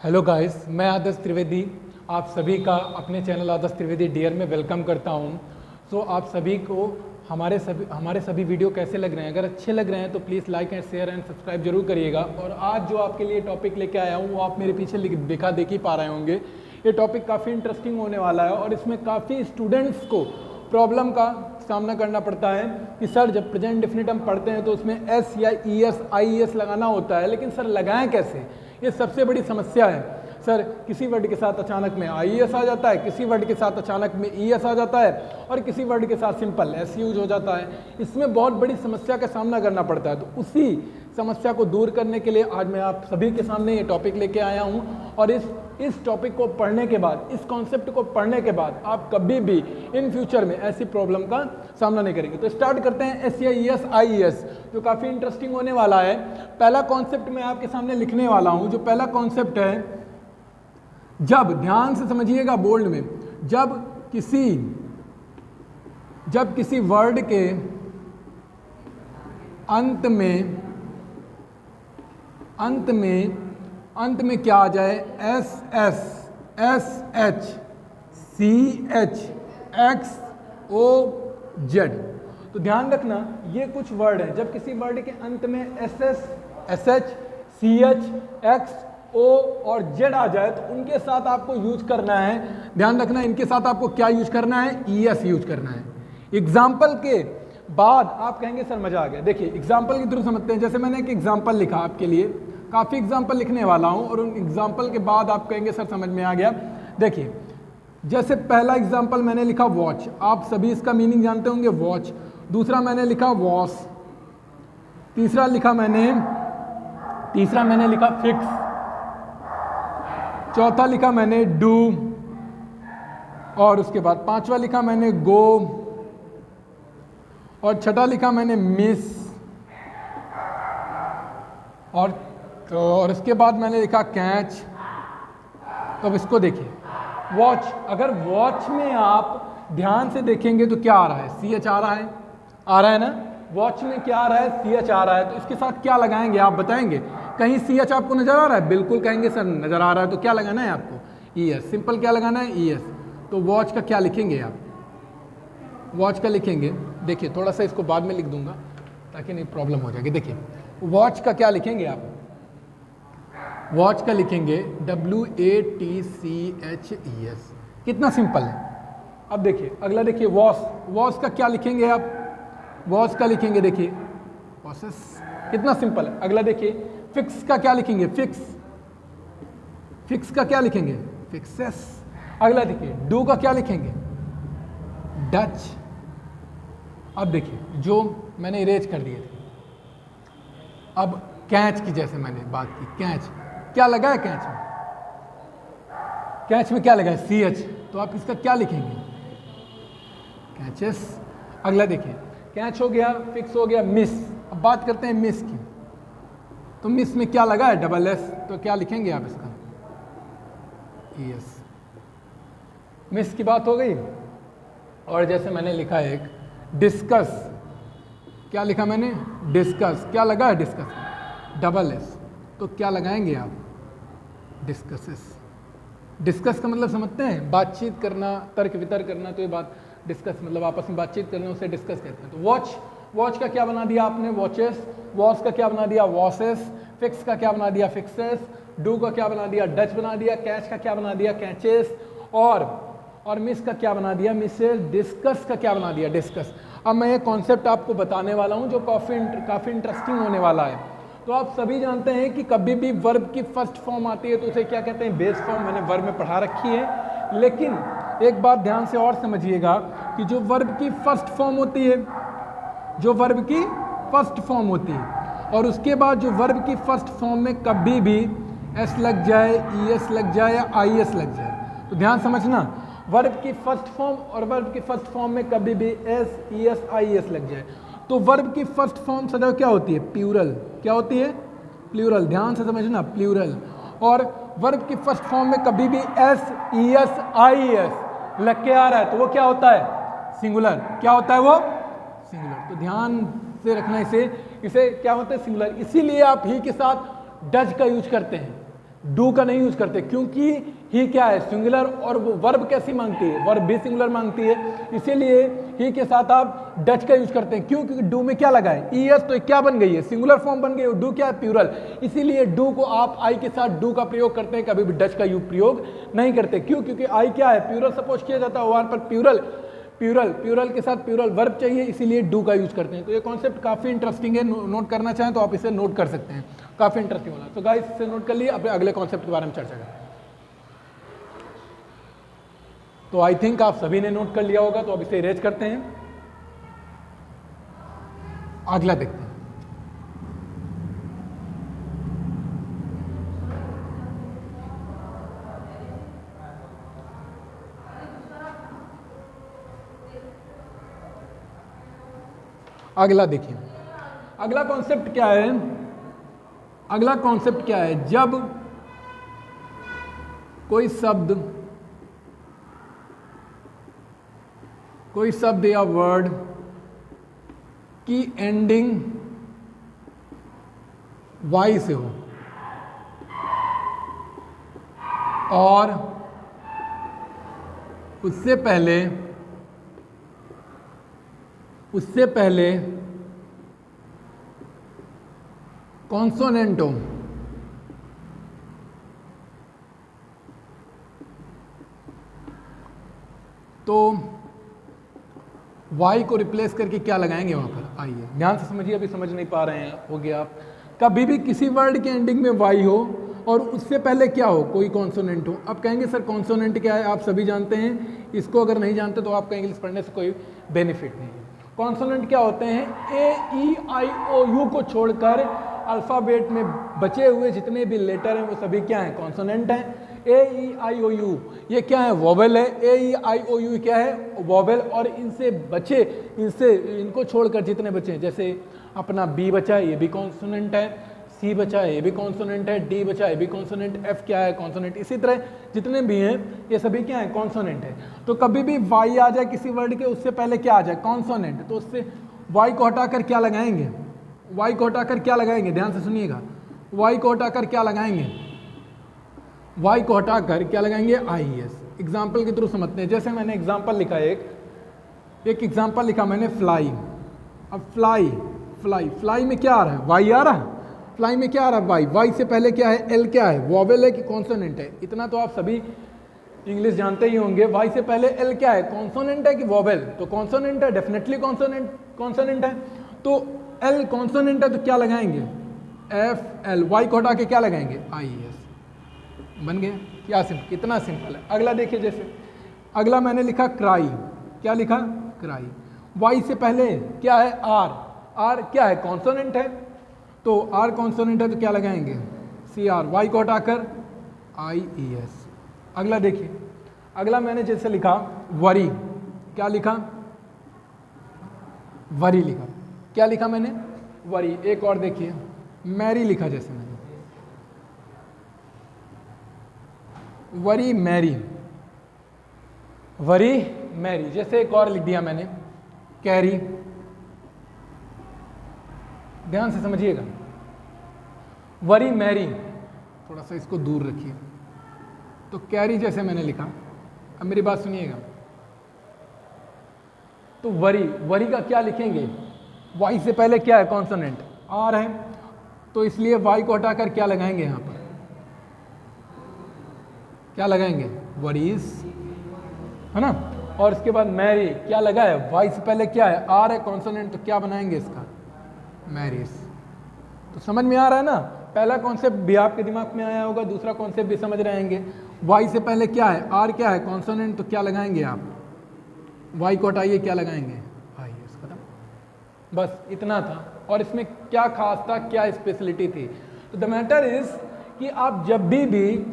Hello guys, मैं आदर्श त्रिवेदी आप सभी का अपने चैनल आदर्श त्रिवेदी डियर में वेलकम करता हूं। सो आप सभी को हमारे सभी वीडियो कैसे लग रहे हैं? अगर अच्छे लग रहे हैं तो please like and share and subscribe जरूर करिएगा। और आज जो आपके लिए टॉपिक लेके आया हूं वो आप मेरे पीछे देख ही पा रहे होंगे। ये टॉपिक काफ़ी इंटरेस्टिंग होने वाला है और इसमें काफ़ी स्टूडेंट्स को प्रॉब्लम का सामना करना पड़ता है कि सर जब प्रेजेंट डेफिनेट हम पढ़ते हैं तो उसमें एस या ई एस आई एस लगाना होता है, लेकिन सर लगाएं कैसे? ये सबसे बड़ी समस्या है। सर किसी वर्ड के साथ अचानक में आई एस आ जाता है, किसी वर्ड के साथ अचानक में ई एस आ जाता है और किसी वर्ड के साथ सिंपल एस यूज हो जाता है। इसमें बहुत बड़ी समस्या का सामना करना पड़ता है। तो उसी समस्या को दूर करने के लिए आज मैं आप सभी के सामने ये टॉपिक लेके आया हूँ। और इस टॉपिक को पढ़ने के बाद, इस कॉन्सेप्ट को पढ़ने के बाद आप कभी भी इन फ्यूचर में ऐसी प्रॉब्लम का सामना नहीं करेंगे। तो स्टार्ट करते हैं एस या ई एस आई एस, जो काफ़ी इंटरेस्टिंग होने वाला है। पहला कॉन्सेप्ट मैं आपके सामने लिखने वाला हूँ। जो पहला कॉन्सेप्ट है, जब ध्यान से समझिएगा बोल्ड में, जब किसी वर्ड के अंत में क्या आ जाए, S S, S H, C H, X O Z. तो ध्यान रखना ये कुछ वर्ड है, जब किसी वर्ड के अंत में S S, S H, C H, X O और जेड आ जाए तो उनके साथ आपको यूज करना है। ध्यान रखना इनके साथ आपको क्या यूज करना है, ई एस यूज करना है। एग्जाम्पल के बाद आप कहेंगे सर मजा आ गया। देखिए एग्जाम्पल के थ्रू समझते हैं। जैसे मैंने एक एग्जाम्पल लिखा आपके लिए, काफ़ी एग्जाम्पल लिखने वाला हूं और उन एग्जाम्पल के बाद आप कहेंगे सर समझ में आ गया। देखिए जैसे पहला एग्जाम्पल मैंने लिखा वॉच, आप सभी इसका मीनिंग जानते होंगे वॉच। दूसरा मैंने लिखा वॉश, तीसरा मैंने लिखा फिक्स, चौथा लिखा मैंने डू, और उसके बाद पांचवा लिखा मैंने गो, और छठा लिखा मैंने मिस, और इसके बाद मैंने लिखा कैच। तो अब इसको देखिए, वॉच, अगर वॉच में आप ध्यान से देखेंगे तो क्या आ रहा है, सी एच आ रहा है ना। वॉच में क्या आ रहा है, सी एच आ रहा है। तो इसके साथ क्या लगाएंगे आप बताएंगे? कहीं सी एच आपको नजर आ रहा है? बिल्कुल कहेंगे सर नजर आ रहा है। तो क्या लगाना है आपको, ई एस। सिंपल क्या लगाना है, ई एस। तो वॉच का क्या लिखेंगे आप, वॉच का लिखेंगे, देखिए थोड़ा सा इसको बाद में लिख दूंगा ताकि नहीं प्रॉब्लम हो जाएगी। देखिए वॉच का क्या लिखेंगे आप, वॉच का लिखेंगे WATCHES। कितना सिंपल है। अब देखिए अगला, देखिए वॉश, वॉश का क्या लिखेंगे आप, वॉश का लिखेंगे देखिए वॉशेस। कितना सिंपल है। अगला देखिए फिक्स का क्या लिखेंगे, फिक्स, फिक्स का क्या लिखेंगे, फिक्सेस। अगला देखिए डू का क्या लिखेंगे, डच। अब देखिए जो मैंने इरेज कर दिए थे, अब कैच की जैसे मैंने बात की, कैच क्या लगा है, कैच में क्या लगा है, सी एच। तो आप इसका क्या लिखेंगे, कैचेस। अगला देखिए कैच हो गया, फिक्स हो गया, मिस। अब बात करते हैं मिस की। तो मिस में क्या लगा है, डबल एस। तो क्या लिखेंगे आप इसका, ई एस। मिस की बात हो गई। और जैसे मैंने लिखा है एक डिस्कस, क्या लिखा मैंने, डिस्कस। क्या लगा है डिस्कस, डबल एस। तो क्या लगाएंगे आप, डिस्कसेस। डिस्कस का मतलब समझते हैं, बातचीत करना, तर्क वितर्क करना। तो ये बात डिस्कस मतलब आपस में बातचीत करना, उसे डिस्कस कहते हैं। तो वॉच, वॉच का क्या बना दिया आपने, वॉचेस। वॉश का क्या बना दिया, वॉसेस। फिक्स का क्या बना दिया, फिक्सेस। डू का क्या बना दिया, डच बना दिया। कैच का क्या बना दिया, कैचेस। और मिस का क्या बना दिया, मिसेस। डिस्कस का क्या बना दिया, डिस्कस। अब मैं ये कॉन्सेप्ट आपको बताने वाला हूँ जो काफ़ी इंटरेस्टिंग होने वाला है। तो आप सभी जानते हैं कि कभी भी वर्ब की फर्स्ट फॉर्म आती है तो उसे क्या कहते हैं, बेस फॉर्म। मैंने वर्ब में पढ़ा रखी है। लेकिन एक बात ध्यान से और समझिएगा कि जो वर्ब की फर्स्ट फॉर्म होती है, जो वर्ब की फर्स्ट फॉर्म होती है, और उसके बाद जो वर्ब की फर्स्ट फॉर्म में कभी भी एस लग जाए, ई एस लग जाए या आई एस लग जाए, तो ध्यान समझना, वर्ब की फर्स्ट फॉर्म और वर्ब की फर्स्ट फॉर्म में कभी भी S, E S, I S लग जाए तो वर्ब की फर्स्ट फॉर्म सदैव क्या होती है, प्लूरल। क्या होती है, प्लूरल। ध्यान से समझना, प्लूरल। और वर्ब की फर्स्ट फॉर्म में कभी भी S, E S, I S लग के आ रहा है तो वो क्या होता है, सिंगुलर। क्या होता है वो, सिंगुलर। तो ध्यान से रखना इसे क्या होता है, सिंगुलर। इसीलिए आप ही के साथ डज का यूज करते हैं। डू का नहीं यूज करते, क्योंकि ही क्या है, सिंगुलर, और वो वर्ब कैसी मांगती है, वर्ब भी सिंगुलर मांगती है, इसीलिए ही के साथ आप डच का यूज करते हैं। क्यों? क्योंकि डू में क्या लगा है, ईएस, तो क्या बन गई है, सिंगुलर फॉर्म बन गई है, डू क्या है, प्लूरल, इसीलिए डू को आप आई के साथ डू का प्रयोग करते हैं, कभी भी डच का प्रयोग नहीं करते। क्यों? क्योंकि आई क्या है, प्लूरल सपोज किया जाता है, वहां पर प्लूरल के साथ प्लूरल वर्ब चाहिए, इसीलिए डू का यूज करते हैं। तो ये कॉन्सेप्ट काफी इंटरेस्टिंग है, नोट करना चाहें तो आप इसे नोट कर सकते हैं, काफी इंटरेस्टिंग वाला। तो गाइस इसे नोट कर लिए, अपने अगले कॉन्सेप्ट के बारे में चर्चा करें। तो आई थिंक आप सभी ने नोट कर लिया होगा, तो अब इसे इरेज करते हैं, अगला देखते हैं। अगला देखिए, अगला कॉन्सेप्ट क्या है, अगला कॉन्सेप्ट क्या है, जब कोई शब्द या वर्ड की एंडिंग वाई से हो और उससे पहले कॉन्सोनेंट हो, तो वाई को रिप्लेस करके क्या लगाएंगे वहां पर, आइए ध्यान से समझिए, अभी समझ नहीं पा रहे हैं हो गया आप। कभी भी किसी वर्ड के एंडिंग में वाई हो और उससे पहले क्या हो, कोई कॉन्सोनेंट हो। अब कहेंगे सर कॉन्सोनेंट क्या है, आप सभी जानते हैं, इसको अगर नहीं जानते तो आपका इंग्लिश पढ़ने से कोई बेनिफिट नहीं है। कॉन्सोनेंट क्या होते हैं, ए ई आई ओ यू को छोड़कर अल्फ़ाबेट में बचे हुए जितने भी लेटर हैं वो सभी क्या हैं, कॉन्सोनेंट हैं। ए ई आई ओ यू ये क्या है, वोवेल है, ए ई आई ओ यू क्या है, वोवेल, और इनको छोड़कर जितने बचे हैं, जैसे अपना बी बचा है, ये भी कॉन्सोनेंट है, सी बचा है, ये भी कॉन्सोनेंट है, डी बचा है, ये भी कॉन्सोनेंट, एफ क्या है, कॉन्सोनेंट, इसी तरह जितने भी हैं ये सभी क्या है, कॉन्सोनेंट है। तो कभी भी वाई आ जाए किसी वर्ड के, उससे पहले क्या आ जाए, कॉन्सोनेंट, तो उससे वाई को हटाकर क्या लगाएंगे, वाई को हटाकर क्या लगाएंगे, ध्यान से सुनिएगा, वाई को हटाकर क्या लगाएंगे, वाई को हटाकर क्या लगाएंगे, आई एस। एग्जाम्पल के थ्रू समझते हैं, जैसे मैंने एग्जाम्पल लिखा, एक एग्जाम्पल लिखा मैंने, फ्लाई। अब फ्लाई में क्या आ रहा है, वाई आ रहा है, फ्लाई में क्या आ रहा है, वाई से पहले क्या है, एल क्या है, वोवेल है कि कॉन्सोनेंट है, इतना तो आप सभी इंग्लिश जानते ही होंगे। वाई से पहले एल क्या है, कॉन्सोनेंट है कि वोवेल, तो कॉन्सोनेंट है, डेफिनेटली कॉन्सोनेंट है, तो एल कॉन्सोनेंट है तो क्या लगाएंगे, एफ एल, वाई को हटा के क्या लगाएंगे, आई एस, बन गया। क्या सिंपल, कितना सिंपल है। अगला देखिए, जैसे अगला मैंने लिखा क्राई, क्या लिखा, क्राई, वाई से पहले क्या है, आर क्या है, कॉन्सोनेंट है, तो आर कॉन्सोनेंट है तो क्या लगाएंगे, सी आर, वाई को हटाकर आई ई एस। अगला देखिए, अगला मैंने जैसे लिखा वरी, क्या लिखा, वरी लिखा, क्या लिखा मैंने, वरी। एक और देखिए, मैरी लिखा, जैसे मैंने वरी मैरी, जैसे एक और लिख दिया मैंने कैरी, ध्यान से समझिएगा, वरी मैरी, थोड़ा सा इसको दूर रखिए, तो कैरी जैसे मैंने लिखा। अब मेरी बात सुनिएगा, तो वरी का क्या लिखेंगे, वाई से पहले क्या है, कॉन्सोनेंट, आर है, तो इसलिए वाई को हटाकर क्या लगाएंगे, यहां पर क्या लगाएंगे, वरीज, है ना। और इसके बाद मैरी, क्या लगा है, वाई से पहले क्या है, आर है, कॉन्सोनेंट, तो क्या बनाएंगे इसका, मैरिज। तो समझ में आ रहा है ना, पहला कॉन्सेप्ट भी आपके दिमाग में आया होगा, दूसरा कॉन्सेप्ट भी समझ रहेंगे। वाई से पहले क्या है, आर क्या है, कॉन्सोनेंट, तो क्या लगाएंगे आप, वाई को हटाइए, क्या लगाएंगे, आई एस, खत्म, बस इतना था। और इसमें क्या खास था, क्या स्पेशलिटी थी, तो द मैटर इज कि आप जब भी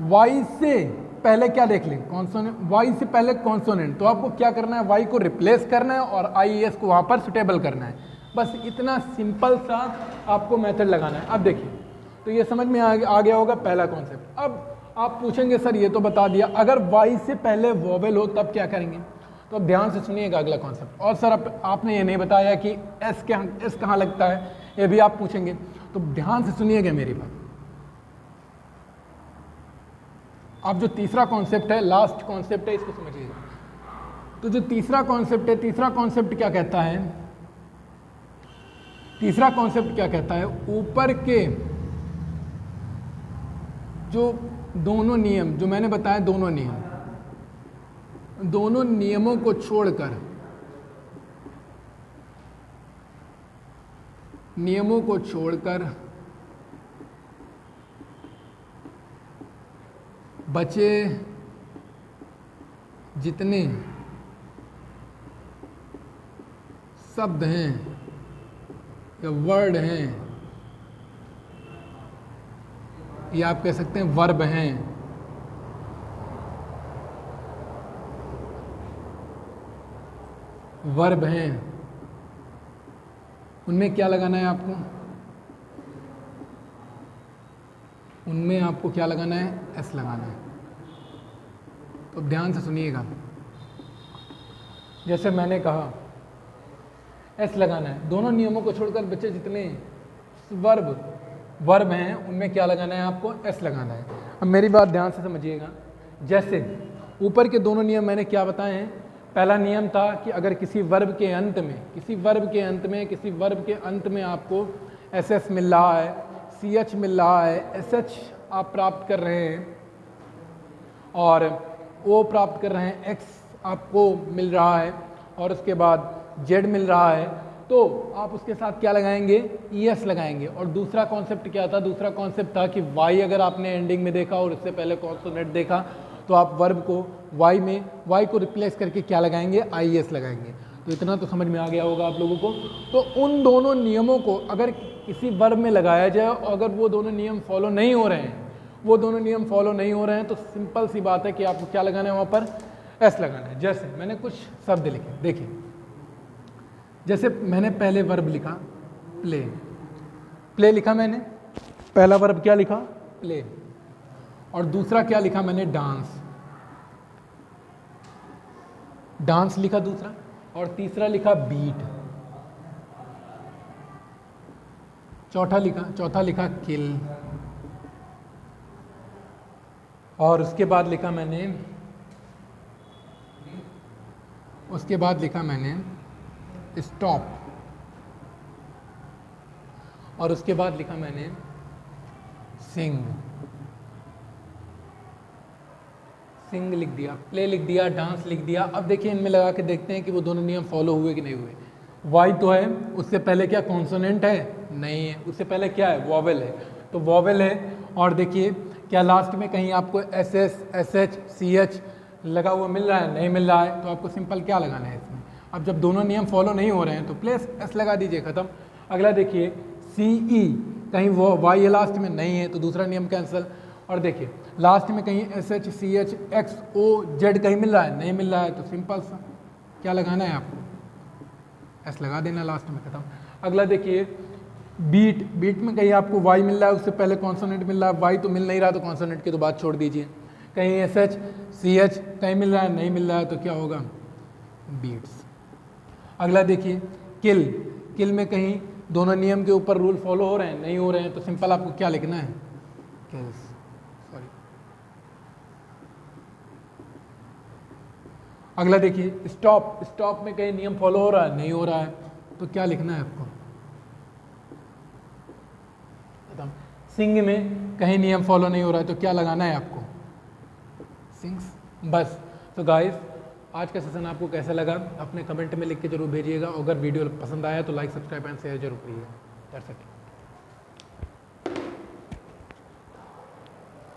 वाई से पहले क्या देख लें, कॉन्सोनेंट, वाई से पहले कॉन्सोनेंट, तो आपको क्या करना है, वाई को रिप्लेस करना है और आई एस को वहां पर सुटेबल करना है, बस इतना सिंपल सा आपको मेथड लगाना है। अब देखिए, तो ये समझ में आ गया होगा पहला कॉन्सेप्ट। अब आप पूछेंगे सर ये तो बता दिया, अगर वाई से पहले वोवेल हो तब क्या करेंगे, तो अब ध्यान से सुनिएगा अगला कॉन्सेप्ट। और सर आपने ये नहीं बताया कि एस कहाँ लगता है, ये भी आप पूछेंगे, तो ध्यान से सुनिएगा मेरी बात। अब जो तीसरा कॉन्सेप्ट है, लास्ट कॉन्सेप्ट है, इसको समझिएगा। तो जो तीसरा कॉन्सेप्ट है, तीसरा कॉन्सेप्ट क्या कहता है? तीसरा कॉन्सेप्ट क्या कहता है? ऊपर के जो दोनों नियम जो मैंने बताया, दोनों नियमों को छोड़कर बचे जितने शब्द हैं या वर्ड हैं, या आप कह सकते हैं वर्ब हैं, उनमें क्या लगाना है आपको? उनमें आपको क्या लगाना है? एस लगाना है। तो ध्यान से सुनिएगा, जैसे मैंने कहा एस लगाना है। दोनों नियमों को छोड़कर बच्चे जितने वर्ब हैं उनमें क्या लगाना है? आपको एस लगाना है। अब मेरी बात ध्यान से समझिएगा। जैसे ऊपर के दोनों नियम मैंने क्या बताए हैं? पहला नियम था कि अगर किसी वर्ब के अंत में आपको एस एस मिल रहा है, सी एच मिल रहा है, एस एच आप प्राप्त कर रहे हैं और ओ प्राप्त कर रहे हैं, एक्स आपको मिल रहा है और उसके बाद जेड मिल रहा है, तो आप उसके साथ क्या लगाएंगे? ई एस लगाएंगे। और दूसरा कॉन्सेप्ट क्या था? दूसरा कॉन्सेप्ट था कि वाई अगर आपने एंडिंग में देखा और उससे पहले कॉन्सोनेंट देखा, तो आप वर्ब को वाई को रिप्लेस करके क्या लगाएंगे? आई एस लगाएंगे। तो इतना तो समझ में आ गया होगा आप लोगों को। तो उन दोनों नियमों को अगर किसी वर्ब में लगाया जाए और अगर वो दोनों नियम फॉलो नहीं हो रहे हैं, तो सिंपल सी बात है कि आपको क्या लगाना है? वहाँ पर एस लगाना है। जैसे मैंने कुछ शब्द लिखे, देखिए, जैसे मैंने पहले वर्ब लिखा प्ले लिखा मैंने, पहला वर्ब क्या लिखा? प्ले। और दूसरा क्या लिखा मैंने? डांस लिखा दूसरा। और तीसरा लिखा बीट। चौथा लिखा किल। और उसके बाद लिखा मैंने स्टॉप। और उसके बाद लिखा मैंने सिंग लिख दिया, प्ले लिख दिया, डांस लिख दिया। अब देखिए इनमें लगा के देखते हैं कि वो दोनों नियम फॉलो हुए कि नहीं हुए। वाई तो है, उससे पहले क्या कॉन्सोनेंट है? नहीं है। उससे पहले क्या है? वॉवेल है। तो वॉवेल है। और देखिए क्या लास्ट में कहीं आपको S S, S H, C H लगा हुआ मिल रहा है? नहीं मिल रहा है। तो आपको सिंपल क्या लगाना है इसमें? अब जब दोनों नियम फॉलो नहीं हो रहे हैं तो प्लेस एस लगा दीजिए, खत्म। अगला देखिए सी ई, कहीं वो वाई लास्ट में नहीं है तो दूसरा नियम कैंसिल। और देखिए लास्ट में कहीं S H, C H, X, O, Z कहीं मिल रहा है? नहीं मिल रहा है। तो सिंपल सा क्या लगाना है आपको? एस लगा देना लास्ट में, खत्म। अगला देखिए बीट में कहीं आपको वाई मिल रहा है, उससे पहले कॉन्सोनेंट मिल रहा है, वाई तो मिल नहीं रहा तो कॉन्सोनेंट की तो बात छोड़ दीजिए। कहीं एस एच, सी एच कहीं मिल रहा है? नहीं मिल रहा है। तो क्या होगा? बीट्स। अगला देखिए किल में कहीं दोनों नियम के ऊपर रूल फॉलो हो रहे हैं? नहीं हो रहे हैं। तो सिंपल आपको क्या लिखना है? किल्स। सॉरी। अगला देखिए स्टॉप में कहीं नियम फॉलो हो रहा है? नहीं हो रहा है। तो क्या लिखना है आपको? सिंग में कहीं नियम फॉलो नहीं हो रहा है तो क्या लगाना है आपको? सिंग्स। बस। तो गाइस आज का सेशन आपको कैसा लगा अपने कमेंट में लिख के जरूर भेजिएगा। अगर वीडियो पसंद आया तो लाइक, सब्सक्राइब एंड शेयर जरूर करिएगा। That's it.